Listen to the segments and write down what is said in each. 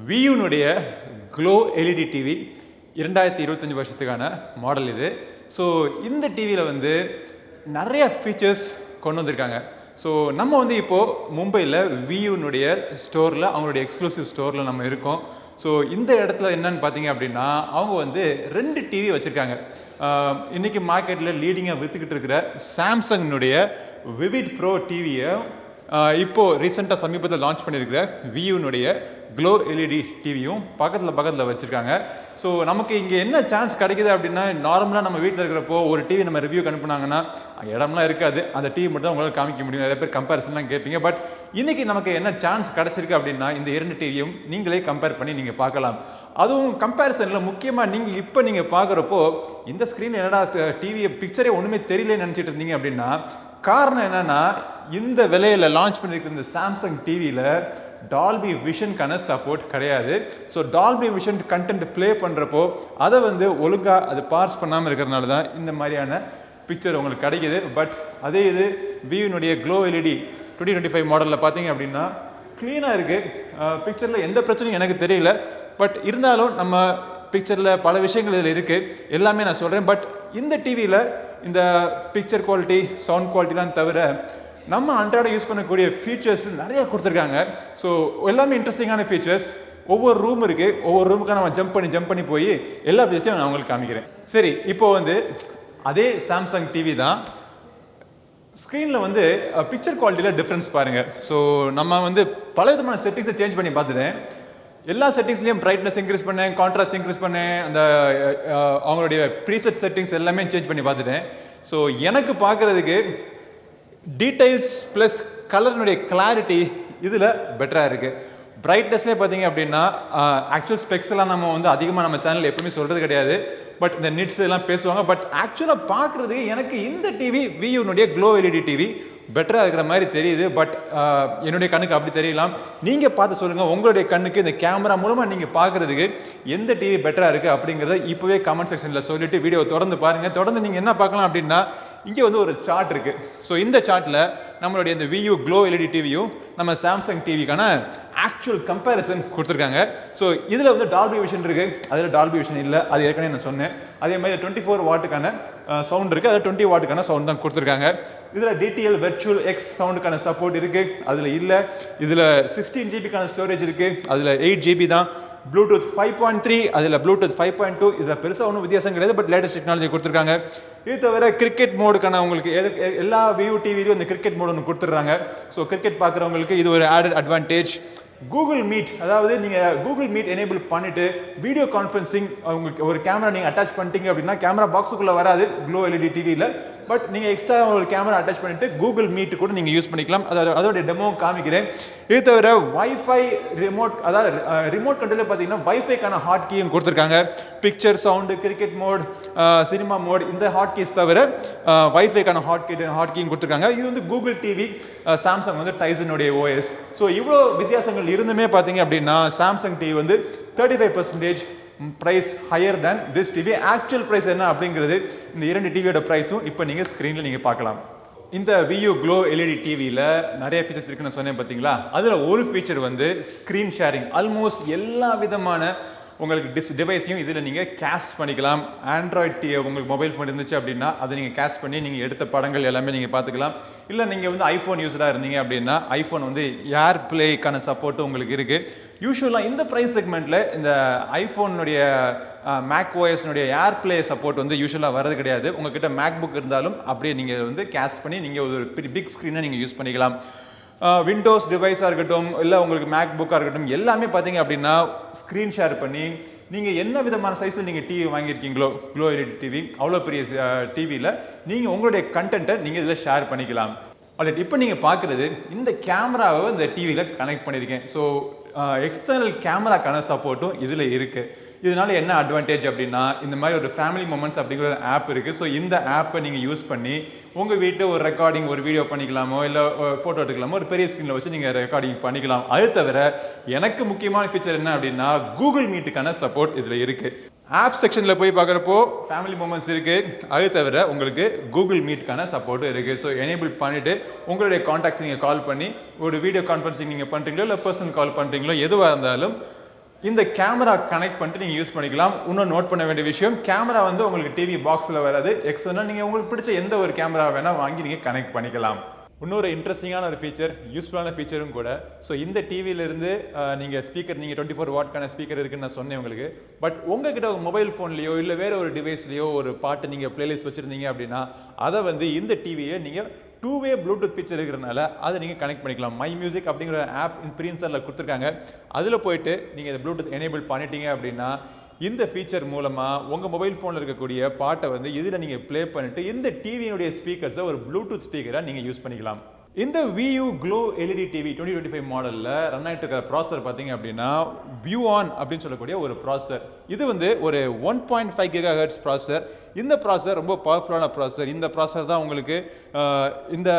வியூனுடைய glow LED TV 2025 வருஷத்துக்கான model இது. So இந்த டிவியில் வந்து நிறைய ஃபீச்சர்ஸ் கொண்டு வந்திருக்காங்க. ஸோ நம்ம வந்து இப்போது மும்பையில் வியூனுடைய ஸ்டோரில், அவங்களுடைய எக்ஸ்க்ளூசிவ் ஸ்டோரில் நம்ம இருக்கோம். ஸோ இந்த இடத்துல என்னன்னு பார்த்தீங்க அப்படின்னா, அவங்க வந்து 2 டிவி வச்சுருக்காங்க. இன்றைக்கி மார்க்கெட்டில் லீடிங்காக விற்றுக்கிட்டு இருக்கிற சாம்சங்னுடைய விவிட் ப்ரோ டிவியை இப்போது ரீசெண்டாக சமீபத்தில் லான்ச் பண்ணியிருக்கிற வியூனுடைய க்ளோ எல்இடி டிவியும் பக்கத்தில் வச்சுருக்காங்க. ஸோ நமக்கு இங்கே என்ன சான்ஸ் கிடைக்குது அப்படின்னா, நார்மலாக நம்ம வீட்டில் இருக்கிறப்போ ஒரு டிவி நம்ம ரிவ்யூ அனுப்புனாங்கன்னா இடம்லாம் இருக்காது, அந்த டிவி மட்டும் தான் உங்களால் காமிக்க முடியும். நிறைய பேர் கம்பேரிசன்லாம் கேட்பீங்க. பட் இன்றைக்கி நமக்கு என்ன சான்ஸ் கிடச்சிருக்கு அப்படின்னா, இந்த 2 டிவியும் நீங்களே கம்பேர் பண்ணி நீங்கள் பார்க்கலாம். அதுவும் கம்பேரிசனில் முக்கியமாக நீங்கள் பார்க்குறப்போ இந்த ஸ்க்ரீன் என்னடா டிவியை பிக்சரே ஒன்றுமே தெரியலன்னு நினச்சிட்டு இருந்தீங்க அப்படின்னா, காரணம் என்னென்னா, இந்த விலையில் லான்ச் பண்ணியிருக்கிற இந்த சாம்சங் டிவியில் டால்பி விஷனுக்கான சப்போர்ட் கிடையாது. So Dolby vision content play பண்ணுறப்போ அதை வந்து ஒழுங்காக அது பார்ஸ் பண்ணாமல் இருக்கிறதுனால தான் இந்த மாதிரியான பிக்சர் உங்களுக்கு கிடைக்கிது. பட் அதே இது வியூனுடைய க்ளோ எல்இடி 2025 மாடலில் பார்த்தீங்க அப்படின்னா க்ளீனாக இருக்குது. பிக்சரில் எந்த பிரச்சனையும் எனக்கு தெரியல. பட் இருந்தாலும் நம்ம பிக்சரில் பல விஷயங்கள் இதில் இருக்குது, எல்லாமே நான் சொல்கிறேன். பட் இந்த டிவியில் இந்த பிக்சர் குவாலிட்டி, சவுண்ட் குவாலிட்டிலாம் தவிர நம்ம அன்றாட யூஸ் பண்ணக்கூடிய ஃபீச்சர்ஸ் நிறைய கொடுத்துருக்காங்க. ஸோ எல்லாமே இன்ட்ரெஸ்டிங்கான ஃபீச்சர்ஸ். ஒவ்வொரு ரூம் இருக்குது, ஒவ்வொரு ரூமுக்காக நம்ம ஜம்ப் பண்ணி போய் எல்லா ஃபீச்சர்ஸையும் நான் உங்களுக்கு காமிக்கிறேன். சரி, இப்போது வந்து அதே சாம்சங் டிவி தான். ஸ்க்ரீனில் வந்து பிக்சர் குவாலிட்டியில் டிஃப்ரென்ஸ் பாருங்கள். ஸோ நம்ம வந்து பல விதமான செட்டிங்ஸை சேஞ்ச் பண்ணி பார்த்துட்டேன். எல்லா செட்டிங்ஸ்லையும் பிரைட்னஸ் இன்க்ரீஸ் பண்ணேன், கான்ட்ராஸ்ட் இன்க்ரீஸ் பண்ணேன், அந்த அவங்களுடைய ப்ரீசெட் செட்டிங்ஸ் எல்லாமே சேஞ்ச் பண்ணி பார்த்துட்டேன். ஸோ எனக்கு பார்க்குறதுக்கு டீடைல்ஸ் ப்ளஸ் கலர்னுடைய கிளாரிட்டி இதில் பெட்டராக இருக்குது. பிரைட்னஸ்லேயே பார்த்தீங்க அப்படின்னா ஆக்சுவல் ஸ்பெக்ஸ் எல்லாம் நம்ம வந்து அதிகமாக நம்ம சேனல் எப்பவுமே சொல்கிறது கிடையாது. பட் இந்த நிட்ஸ் எல்லாம் பேசுவாங்க. பட் ஆக்சுவலாக பார்க்குறதுக்கு எனக்கு இந்த டிவி வியூனுடைய க்ளோ எல்இடி டிவி பெட்டராக இருக்கிற மாதிரி தெரியுது. பட் என்னுடைய கண்ணுக்கு அப்படி தெரியலாம். நீங்கள் பார்த்து சொல்லுங்கள், உங்களுடைய கண்ணுக்கு இந்த கேமரா மூலமாக நீங்கள் பார்க்குறதுக்கு எந்த டிவி பெட்டராக இருக்குது அப்படிங்கிறத இப்போவே கமெண்ட் செக்ஷனில் சொல்லிவிட்டு வீடியோ தொடர்ந்து பாருங்கள். தொடர்ந்து நீங்கள் என்ன பார்க்கலாம் அப்படின்னா, இங்கே வந்து ஒரு சார்ட் இருக்குது. ஸோ இந்த சார்ட்டில் நம்மளுடைய இந்த வியூ க்ளோ எல்இடி டிவியும் நம்ம சாம்சங் டிவிக்கான ஆக்சுவல் கம்பேரிசன் கொடுத்துருக்காங்க. ஸோ இதில் வந்து டால்பி விஷன் இருக்குது, அதில் டால்பி விஷன் இல்லை, அது ஏற்கனவே நான் சொன்னேன். அதே மாதிரி 24 வாட்டுக்கான சவுண்ட் இருக்குது, அதில் 20 வாட்டுக்கான சவுண்ட் தான் கொடுத்துருக்காங்க. இதில் டிடிஎல் வெர்ச்சுவல் எக்ஸ் சவுண்டுக்கான சப்போர்ட் இருக்குது, அதில் இல்லை. இதில் 16 ஜிபிக்கான ஸ்டோரேஜ் இருக்குது, அதில் 8 ஜிபி தான். ப்ளூடூத் 5.3, அதில் ப்ளூடூத் 5.2. இதில் பெருசாக ஒன்றும் வித்தியாசம் கிடையாது. பட் லேட்டஸ்ட் டெக்னாலஜி கொடுத்துருக்காங்க. இது தவிர கிரிக்கெட் மோடுக்கான உங்களுக்கு எல்லா வியூ டிவிலையும் இந்த கிரிக்கெட் மோடு ஒன்று கொடுத்துட்றாங்க. ஸோ கிரிக்கெட் பார்க்குறவங்களுக்கு இது ஒரு ஆடட் அட்வான்டேஜ். கூகுள் மீட், அதாவது நீங்கள் கூகுள் மீட் எனேபிள் பண்ணிவிட்டு வீடியோ கான்ஃபரன்சிங் உங்களுக்கு ஒரு கேமரா நீங்கள் அட்டாச் பண்ணிட்டீங்க அப்படின்னா கேமரா பாக்ஸுக்குள்ளே வராது க்ளோ எல்இடி டிவியில். பட் நீங்கள் எக்ஸ்ட்ரா ஒரு கேமரா அட்டாச் பண்ணிவிட்டு கூகுள் மீட் கூட நீங்கள் யூஸ் பண்ணிக்கலாம். அதோடைய டெமோ காமிக்கிறேன். இது தவிர வைஃபை ரிமோட், அதாவது ரிமோட் கண்ட்ரோலில் பார்த்தீங்கன்னா வைஃபைக்கான ஹாட் கீயும் கொடுத்துருக்காங்க. Picture, sound, cricket mode, cinema mode, இந்த ஹாட் கீஸ் தவிர வைஃபைக்கான ஹாட் கீயும் கொடுத்துருக்காங்க. இது வந்து கூகுள் டிவி, சாம்சங் வந்து டைசனுடைய ஓஎஸ். ஸோ இவ்வளோ வித்தியாசங்கள் இருந்துமே பார்த்தீங்க அப்படின்னா சாம்சங் டிவி வந்து 35% price higher than this TV. Actual price என்ன அப்படிங்கிறது இந்த 2 டிவியோட ப்ரைஸும் இப்போ நீங்கள் ஸ்க்ரீனில் நீங்கள் பார்க்கலாம். இந்த வியூ க்ளோ எல்இடி டிவியில் நிறைய ஃபீச்சர்ஸ் இருக்குன்னு சொன்னேன் பார்த்தீங்களா. அதில் ஒரு ஃபீச்சர் வந்து ஸ்க்ரீன் ஷேரிங். ஆல்மோஸ்ட் எல்லா விதமான உங்களுக்கு டிவைஸையும் இதில் நீங்கள் கேஸ்ட் பண்ணிக்கலாம். ஆண்ட்ராய்ட் உங்களுக்கு மொபைல் ஃபோன் இருந்துச்சு அப்படின்னா அதை நீங்கள் கேஸ்ட் பண்ணி நீங்கள் எடுத்த படங்கள் எல்லாமே நீங்கள் பார்த்துக்கலாம். இல்லை நீங்கள் வந்து ஐஃபோன் யூஸராக இருந்தீங்க அப்படின்னா ஐஃபோன் வந்து ஏர் பிளேக்கான சப்போர்ட்டும் உங்களுக்கு இருக்குது. யூஸ்வலாக இந்த ப்ரைஸ் செக்மெண்ட்டில் இந்த ஐஃபோனுடைய மேக் ஓஎஸ்னுடைய ஏர் பிளே சப்போர்ட் வந்து யூஸ்வலாக வரது கிடையாது. உங்ககிட்ட மேக் புக் இருந்தாலும் அப்படியே நீங்கள் வந்து கேஸ்ட் பண்ணி நீங்கள் ஒரு பிக் ஸ்க்ரீனை நீங்கள் யூஸ் பண்ணிக்கலாம். விண்டோஸ் டிவைஸாக இருக்கட்டும், இல்லை உங்களுக்கு மேக் புக்காக இருக்கட்டும், எல்லாமே பார்த்தீங்க அப்படின்னா ஸ்க்ரீன் ஷேர் பண்ணி நீங்கள் என்ன விதமான சைஸில் நீங்கள் டிவி வாங்கியிருக்கீங்களோ க்ளோ எல்இடி டிவி, அவ்வளோ பெரிய டிவியில் நீங்கள் உங்களுடைய கண்டென்ட்டை நீங்கள் இதில் ஷேர் பண்ணிக்கலாம். ஆல்ரெடி இப்போ நீங்கள் பார்க்குறது இந்த கேமராவை இந்த டிவியில் கனெக்ட் பண்ணியிருக்கேன். ஸோ எக்ஸ்டர்னல் கேமராக்கான சப்போர்ட்டும் இதில் இருக்குது. இதனால் என்ன அட்வான்டேஜ் அப்படின்னா, இந்த மாதிரி ஒரு ஃபேமிலி மொமெண்ட்ஸ் அப்படிங்கிற ஒரு ஆப் இருக்குது. ஸோ இந்த ஆப்பை நீங்கள் யூஸ் பண்ணி உங்கள் வீட்டை ஒரு ரெக்கார்டிங், ஒரு வீடியோ பண்ணிக்கலாமோ, இல்லை ஃபோட்டோ எடுத்துக்கலாமோ, ஒரு பெரிய ஸ்க்ரீனில் வச்சு நீங்கள் ரெக்கார்டிங் பண்ணிக்கலாம். அது தவிர எனக்கு முக்கியமான ஃபீச்சர் என்ன அப்படின்னா, கூகுள் மீட்டுக்கான சப்போர்ட் இதில் இருக்குது. ஆப் செக்ஷனில் போய் பார்க்குறப்போ ஃபேமிலி மொமெண்ட்ஸ் இருக்குது. அது தவிர உங்களுக்கு கூகுள் மீட்கான சப்போர்ட்டும் இருக்குது. ஸோ எனேபிள் பண்ணிவிட்டு உங்களுடைய காண்டாக்ட்ஸ் நீங்கள் கால் பண்ணி ஒரு வீடியோ கான்ஃபரன்சிங் நீங்கள் பண்ணுறீங்களோ இல்லை பர்சனல் கால் பண்ணுறீங்களோ எதுவாக இருந்தாலும் இந்த கேமரா கனெக்ட் பண்ணிட்டு நீங்கள் யூஸ் பண்ணிக்கலாம். இன்னும் நோட் பண்ண வேண்டிய விஷயம், கேமரா வந்து உங்களுக்கு டிவி பாக்ஸில் வராது. எக்ஸ்டர்னல் நீங்கள் உங்களுக்கு பிடிச்ச எந்த ஒரு கேமரா வேணால் வாங்கி நீங்கள் கனெக்ட் பண்ணிக்கலாம். இன்னொரு இன்ட்ரெஸ்டிங்கான ஒரு ஃபீச்சர், யூஸ்ஃபுல்லான ஃபீச்சரும் கூட. ஸோ இந்த டிவியிலேருந்து நீங்கள் ஸ்பீக்கர், நீங்கள் 24 வாட்க்கான ஸ்பீக்கர் இருக்குன்னு நான் சொன்னேன் உங்களுக்கு. பட் உங்ககிட்ட ஒரு மொபைல் ஃபோன்லேயோ இல்லை வேறு ஒரு டிவைஸ்லேயோ ஒரு பாட்டு நீங்கள் பிளேலிஸ்ட் வச்சுருந்தீங்க அப்படின்னா அதை வந்து இந்த டிவியை நீங்கள் 2-வே ப்ளூடூத் ஃபீச்சர் இருக்கிறனால அதை நீங்கள் கனெக்ட் பண்ணிக்கலாம். மை மியூசிக் அப்படிங்கிற ஆப் ப்ரீன்சரில் கொடுத்துருக்காங்க. அதில் போயிட்டு நீங்கள் இந்த ப்ளூடூத் எனேபிள் பண்ணிட்டீங்க அப்படின்னா இந்த ஃபீச்சர் மூலமாக உங்கள் மொபைல் ஃபோனில் இருக்கக்கூடிய பாட்டை வந்து இதில் நீங்கள் ப்ளே பண்ணிவிட்டு இந்த டிவியினுடைய ஸ்பீக்கர்ஸை ஒரு ப்ளூடூத் ஸ்பீக்கராக நீங்கள் யூஸ் பண்ணிக்கலாம். இந்த VU Glow LED TV 2025 மாடலில் ரன் ஆகிட்டு இருக்கிற ப்ராசஸர் பார்த்தீங்க அப்படின்னா Vuon அப்படின்னு சொல்லக்கூடிய ஒரு ப்ராசஸர். இது வந்து ஒரு 1.5 GHz ப்ராசஸர். இந்த ப்ராசஸர் ரொம்ப பவர்ஃபுல்லான ப்ராசஸர். இந்த ப்ராசஸர் தான் உங்களுக்கு இந்த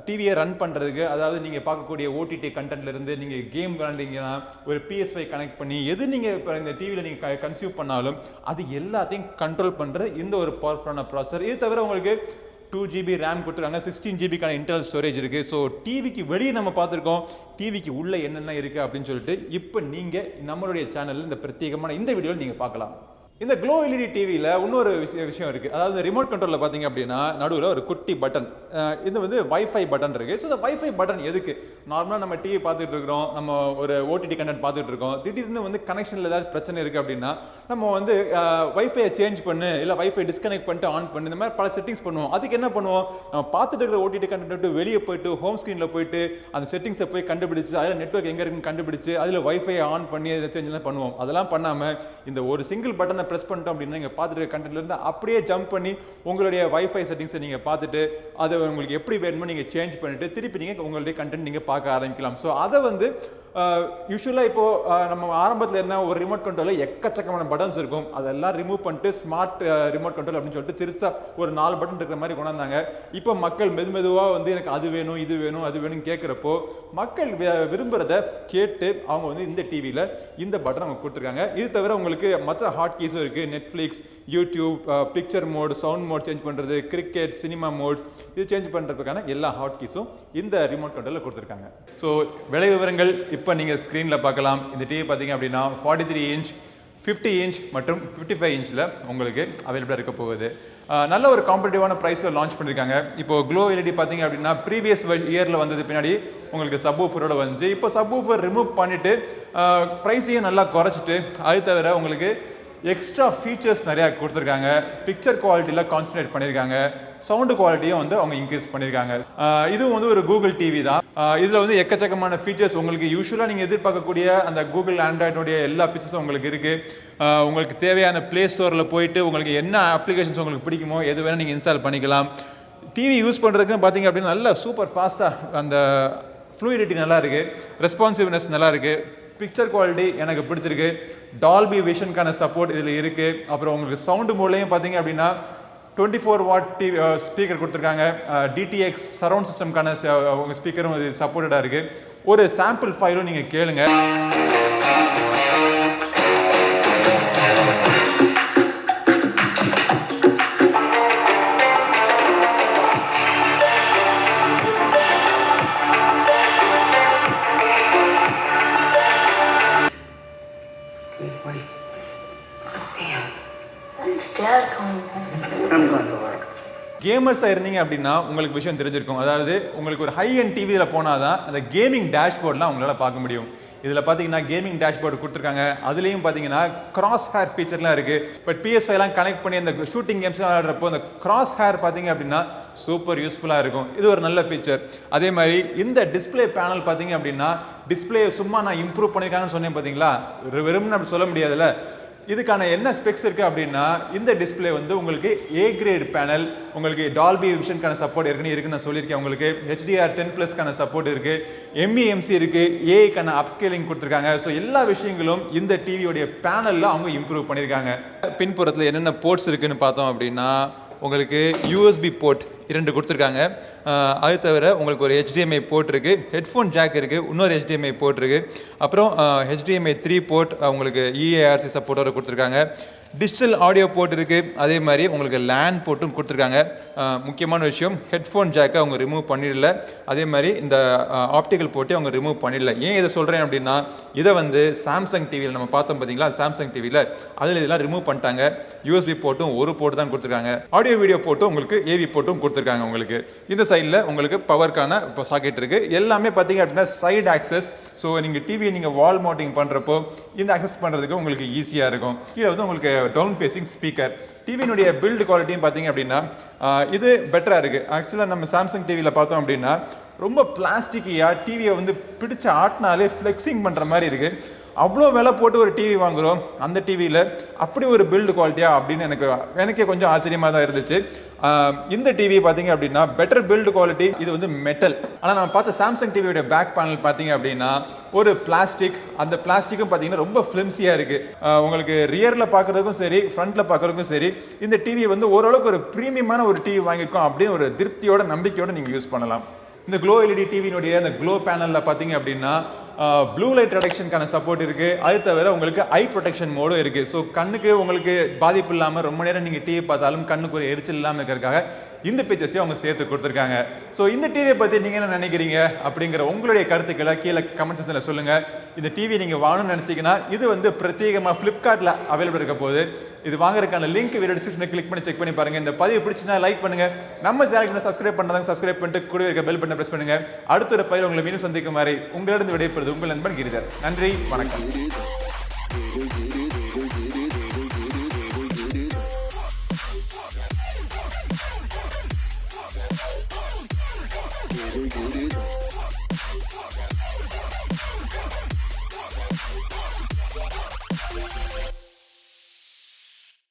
டிவியை ரன் பண்ணுறதுக்கு, அதாவது நீங்கள் பார்க்கக்கூடிய OTT கண்டென்ட்லேருந்து நீங்கள் கேம் விளாண்டிங்கன்னா ஒரு PS5 கனெக்ட் பண்ணி எது நீங்கள் இப்போ இந்த டிவியில் நீங்கள் கன்சியூம் பண்ணாலும் அது எல்லாத்தையும் கண்ட்ரோல் பண்ணுற இந்த ஒரு பவர்ஃபுல்லான ப்ராசஸர். இது தவிர உங்களுக்கு 2GB RAM கொடுத்துருக்காங்க, 16GBக்கான இன்டர்னல் ஸ்டோரேஜ் இருக்குது. ஸோ டிவிக்கு வெளியே நம்ம பார்த்துருக்கோம், டிவிக்கு உள்ளே என்னென்ன இருக்குது அப்படின்னு சொல்லிட்டு இப்போ நீங்கள் நம்மளுடைய சேனலில் இந்த பிரத்யேகமான இந்த வீடியோவில் நீங்கள் பார்க்கலாம். இந்த Glow LED டிவியில் இன்னொரு விஷயம் இருக்குது. அதாவது ரிமோட் கண்ட்ரோலில் பார்த்தீங்க அப்படின்னா நடுவில் ஒரு குட்டி பட்டன், இது வந்து வைஃபை பட்டன் இருக்குது. ஸோ இந்த வைஃபை பட்டன் எதுக்கு? நார்மலாக நம்ம டிவி பார்த்துட்டு இருக்கிறோம், நம்ம ஒரு OTT கண்டென்ட் பார்த்துட்டு இருக்கோம், திடீர்னு வந்து கனெக்ஷனில் ஏதாவது பிரச்சனை இருக்குது அப்படின்னா நம்ம வந்து வைஃபையை சேஞ்ச் பண்ணு, இல்லை வைஃபை டிஸ்கனெக்ட் பண்ணிட்டு ஆன் பண்ணு, இந்த மாதிரி பல செட்டிங்ஸ் பண்ணுவோம். அதுக்கு என்ன பண்ணுவோம், நம்ம பார்த்துட்டு இருக்கிற OTT கண்டென்ட் விட்டு வெளியே போயிட்டு ஹோம் ஸ்க்ரீனில் போயிட்டு அந்த செட்டிங்ஸை போய் கண்டுபிடிச்சு அதில் நெட்வொர்க் எங்கே இருக்குன்னு கண்டுபிடிச்சு அதில் வைஃபை ஆன் பண்ணி அதை சேஞ்ச் பண்ணுவோம். அதெல்லாம் பண்ணாமல் இந்த ஒரு சிங்கிள் பட்டனை ப்ரெஸ் பண்ணிட்டோம் அப்படின்னா நீங்கள் பார்த்துட்டு கண்டென்ட்லேருந்து அப்படியே ஜம்ப் பண்ணி உங்களுடைய வைஃபை செட்டிங்ஸை நீங்கள் பார்த்துட்டு அதை உங்களுக்கு எப்படி வேணுமோ நீங்கள் சேஞ்ச் பண்ணிவிட்டு திருப்பி நீங்கள் உங்களுடைய கண்டென்ட் நீங்கள் பார்க்க ஆரம்பிக்கலாம். ஸோ அதை வந்து யூஸ்வலாக இப்போது நம்ம ஆரம்பத்தில் என்ன ஒரு ரிமோட் கண்ட்ரோலில் எக்கச்சக்கமான பட்டன்ஸ் இருக்கும், அதெல்லாம் ரிமூவ் பண்ணிட்டு ஸ்மார்ட் ரிமோட் கண்ட்ரோல் அப்படின்னு சொல்லிட்டு சிறுசா ஒரு 4 பட்டன் இருக்கிற மாதிரி கொண்டாந்தாங்க. இப்போ மக்கள் மெதுவாக வந்து எனக்கு அது வேணும் இது வேணும் அது வேணும்னு கேட்குறப்போ மக்கள் விரும்புகிறத கேட்டு அவங்க வந்து இந்த டிவியில் இந்த பட்டன் அவங்க கொடுத்துருக்காங்க. இது தவிர உங்களுக்கு மற்ற ஹாட் கீஸும் இருக்குது. Netflix, YouTube, picture mode, sound mode change பண்ணுறது, கிரிக்கெட், சினிமா மோட்ஸ் இது சேஞ்ச் பண்ணுறதுக்கான எல்லா ஹாட் கீஸும் இந்த ரிமோட் கண்ட்ரோலில் கொடுத்துருக்காங்க. ஸோ விலை விவரங்கள் இப்போ நீங்கள் ஸ்க்ரீனில் பார்க்கலாம். இந்த டிவி பார்த்தீங்க அப்படின்னா 43 இன்ச், 50 இன்ச் மற்றும் 55 இன்ச்சில் உங்களுக்கு அவைலபிளாக இருக்க போகுது. நல்ல ஒரு காம்படிட்டிவான ப்ரைஸில் லான்ச் பண்ணியிருக்காங்க. இப்போ Glow LED பார்த்தீங்க அப்படின்னா ப்ரீவியஸ் இயரில் வந்தது பின்னாடி உங்களுக்கு சப்வூஃபரோட வந்துச்சு. இப்போ சப்வூஃபர் ரிமூவ் பண்ணிவிட்டு ப்ரைஸையும் நல்லா குறைச்சிட்டு அது தவிர உங்களுக்கு எக்ஸ்ட்ரா ஃபீச்சர்ஸ் நிறையா கொடுத்துருக்காங்க. பிக்சர் குவாலிட்டியில் கான்சன்ட்ரேட் பண்ணியிருக்காங்க. சவுண்டு குவாலிட்டியும் வந்து அவங்க இன்க்ரீஸ் பண்ணியிருக்காங்க. இதுவும் வந்து ஒரு கூகுள் டிவி தான். இதில் வந்து எக்கச்சக்கமான ஃபீச்சர்ஸ் உங்களுக்கு யூஸ்வலாக நீங்கள் எதிர்பார்க்கக்கூடிய அந்த கூகுள் ஆண்ட்ராய்டுடைய எல்லா ஃபீச்சர்ஸும் உங்களுக்கு இருக்குது. உங்களுக்கு தேவையான ப்ளே ஸ்டோரில் போயிட்டு உங்களுக்கு என்ன அப்ளிகேஷன்ஸ் உங்களுக்கு பிடிக்குமோ எது வேணால் நீங்கள் இன்ஸ்டால் பண்ணிக்கலாம். டிவி யூஸ் பண்ணுறதுக்கு பார்த்தீங்க அப்படின்னா நல்லா சூப்பர் ஃபாஸ்ட்டாக அந்த ஃப்ளூயிடிட்டி நல்லா இருக்குது, ரெஸ்பான்சிவ்னஸ் நல்லா இருக்குது, பிக்சர் குவாலிட்டி எனக்கு பிடிச்சிருக்கு, டால்பி விஷனுக்கான சப்போர்ட் இதில் இருக்குது. அப்புறம் உங்களுக்கு சவுண்டு மோட்லையும் பார்த்தீங்க அப்படின்னா 24 வாட் டிவி ஸ்பீக்கர் கொடுத்துருக்காங்க. DTX சரவுண்ட் சிஸ்டம்கான உங்கள் ஸ்பீக்கரும் இது சப்போர்ட்டடாக இருக்குது. ஒரு சாம்பிள் ஃபைலும் நீங்கள் கேளுங்க. கேமர்ஸாக இருந்தீங்க அப்படின்னா உங்களுக்கு விஷயம் தெரிஞ்சிருக்கும். அதாவது உங்களுக்கு ஒரு ஹை அண்ட் டிவியில் போனால் தான் அந்த கேமிங் டேஷ்போர்ட்லாம் உங்களால் பார்க்க முடியும். இதில் பார்த்தீங்கன்னா கேமிங் டேஷ்போர்டு கொடுத்துருக்காங்க. அதுலேயும் பார்த்தீங்கன்னா கிராஸ் ஹேர் ஃபீச்சர்லாம் இருக்குது. பட் PS5 கனெக்ட் பண்ணி அந்த ஷூட்டிங் கேம்ஸ்லாம் விளையாடுறப்போ அந்த கிராஸ் ஹேர் பார்த்தீங்க அப்படின்னா சூப்பர் யூஸ்ஃபுல்லாக இருக்கும். இது ஒரு நல்ல ஃபீச்சர். அதே மாதிரி இந்த டிஸ்பிளே பேனல் பார்த்தீங்க அப்படின்னா டிஸ்பிளே சும்மா நான் இம்ப்ரூவ் பண்ணியிருக்காங்கன்னு சொன்னேன் பார்த்தீங்களா, வெறும்னு அப்படி சொல்ல முடியாதுல்ல. இதுக்கான என்ன ஸ்பெக்ஸ் இருக்குது அப்படின்னா இந்த டிஸ்பிளே வந்து உங்களுக்கு A கிரேட் பேனல், உங்களுக்கு டால்பி விஷனுக்கான சப்போர்ட் இருக்குன்னு நான் சொல்லியிருக்கேன். உங்களுக்கு HDR10+க்கான சப்போர்ட் இருக்குது, MEMC இருக்குது, ஏஐக்கான அப்ஸ்கேலிங் கொடுத்துருக்காங்க. ஸோ எல்லா விஷயங்களும் இந்த டிவியோடைய பேனலில் அவங்க இம்ப்ரூவ் பண்ணியிருக்காங்க. பின்புறத்தில் என்னென்ன போர்ட்ஸ் இருக்குதுன்னு பார்த்தோம் அப்படின்னா உங்களுக்கு USB போர்ட் 2 கொடுத்துருக்காங்க. அது தவிர உங்களுக்கு ஒரு HDMI போர்ட் இருக்குது, ஹெட்ஃபோன் ஜாக் இருக்குது, இன்னொரு HDMI போர்ட் இருக்குது, அப்புறம் HDMI 3 போர்ட் உங்களுக்கு EARC சப்போர்ட்டோட கொடுத்துருக்காங்க. டிஜிட்டல் ஆடியோ போர்ட் இருக்குது, அதே மாதிரி உங்களுக்கு லேண்ட் போர்ட்டும் கொடுத்துருக்காங்க. முக்கியமான விஷயம், ஹெட்ஃபோன் ஜாக்கை அவங்க ரிமூவ் பண்ணிடல, அதே மாதிரி இந்த ஆப்டிக்கல் போர்ட்டை அவங்க ரிமூவ் பண்ணிடல. ஏன் இதை சொல்கிறேன் அப்படின்னா, இதை வந்து சாம்சங் டிவியில் நம்ம பார்த்தோம் பார்த்தீங்களா, சாம்சங் டிவியில் அதில் இதெல்லாம் ரிமூவ் பண்ணிட்டாங்க. யூஎஸ்பி போர்ட்டும் ஒரு போர்ட் தான் கொடுத்துருக்காங்க, ஆடியோ வீடியோ போர்ட்டும் உங்களுக்கு ஏவி போர்ட்டும் கொடுத்துருக்காங்க. உங்களுக்கு இந்த சைடில் உங்களுக்கு பவருக்கான இப்போ சாக்கெட் இருக்குது. எல்லாமே பார்த்தீங்க அப்படின்னா சைடு ஆக்சஸ். ஸோ நீங்கள் டிவியை நீங்கள் வால் மவுண்டிங் பண்ணுறப்போ இந்த ஆக்சஸ் பண்ணுறதுக்கு உங்களுக்கு ஈஸியாக இருக்கும். கீழே வந்து உங்களுக்கு டவுன் ஃபேஸிங் ஸ்பீக்கர். டிவியினுடைய பில்டு குவாலிட்டியும் பார்த்தீங்க அப்படின்னா இது பெட்டராக இருக்குது. ஆக்சுவலாக நம்ம சாம்சங் டிவியில் பார்த்தோம் அப்படின்னா ரொம்ப பிளாஸ்டிக்கியாக டிவியை வந்து பிடிச்ச ஆட்டினாலே ஃப்ளெக்ஸிங் பண்ணுற மாதிரி இருக்குது. அவ்வளோ விலை போட்டு ஒரு டிவி வாங்குகிறோம், அந்த டிவியில் அப்படி ஒரு பில்டு குவாலிட்டியா அப்படின்னு எனக்கே கொஞ்சம் ஆச்சரியமாக தான் இருந்துச்சு. இந்த டிவி பார்த்தீங்க அப்படின்னா பெட்டர் பில்டு குவாலிட்டி. இது வந்து மெட்டல். ஆனால் நம்ம பார்த்த சாம்சங் டிவியோட பேக் பேனல் பார்த்தீங்க அப்படின்னா ஒரு பிளாஸ்டிக். அந்த பிளாஸ்டிக்கும் பார்த்தீங்கன்னா ரொம்ப ஃபிலிம்ஸியாக இருக்குது. உங்களுக்கு ரியரில் பார்க்குறதுக்கும் சரி, ஃப்ரண்ட்டில் பார்க்குறதுக்கும் சரி, இந்த டிவி வந்து ஓரளவுக்கு ஒரு ப்ரீமியமான ஒரு டிவி வாங்கியிருக்கோம் அப்படின்னு ஒரு திருப்தியோட நம்பிக்கையோடு நீங்கள் யூஸ் பண்ணலாம். இந்த க்ளோ எல்இடி டிவியினுடைய அந்த க்ளோ பேனலில் பார்த்தீங்க அப்படின்னா ப்ளூ லைட் ரிடக்ஷனுக்கான சப்போர்ட் இருக்குது. அது தவிர உங்களுக்கு ஐ ப்ரொடெக்ஷன் மோடும் இருக்குது. ஸோ கண்ணுக்கு உங்களுக்கு பாதிப்பு இல்லாமல் ரொம்ப நேரம் நீங்கள் டிவி பார்த்தாலும் கண்ணுக்கு ஒரு எரிச்சல் இல்லாமல் இருக்கிறதுக்காக இந்த ஃபீச்சர்ஸையும் அவங்க சேர்த்து கொடுத்துருக்காங்க. ஸோ இந்த டிவியை பற்றி நீங்கள் என்ன நினைக்கிறீங்க அப்படிங்கிற உங்களுடைய கருத்துக்களை கீழே கமெண்ட் செக்ஷனில் சொல்லுங்கள். இந்த டிவி நீங்கள் வாங்கணும்னு நினச்சிங்கன்னா இது வந்து பிரத்யேகமாக ஃப்ளிப்கார்ட்டில் அவைலபிள் இருக்க போது. இது வாங்குறதுக்கான லிங்க் வீடியோ டிஸ்கிரிப்ஷனில் கிளிக் பண்ணி செக் பண்ணி பாருங்கள். இந்த பதிவு பிடிச்சினா லைக் பண்ணுங்கள். நம்ம சேனலுக்கு சப்ஸ்கிரைப் பண்ணுறதாங்க சப்ஸ்கிரைப் பண்ணிட்டு கூட இருக்க பெல் பட்டனை ப்ரெஸ் பண்ணுங்கள். அடுத்த ஒரு பதிவு உங்களை மீண்டும் சந்திக்கும் வரை உங்களிடம் விடைபெறுவது உங்கள் நண்பன் கிரிதர். நன்றி, வணக்கம்.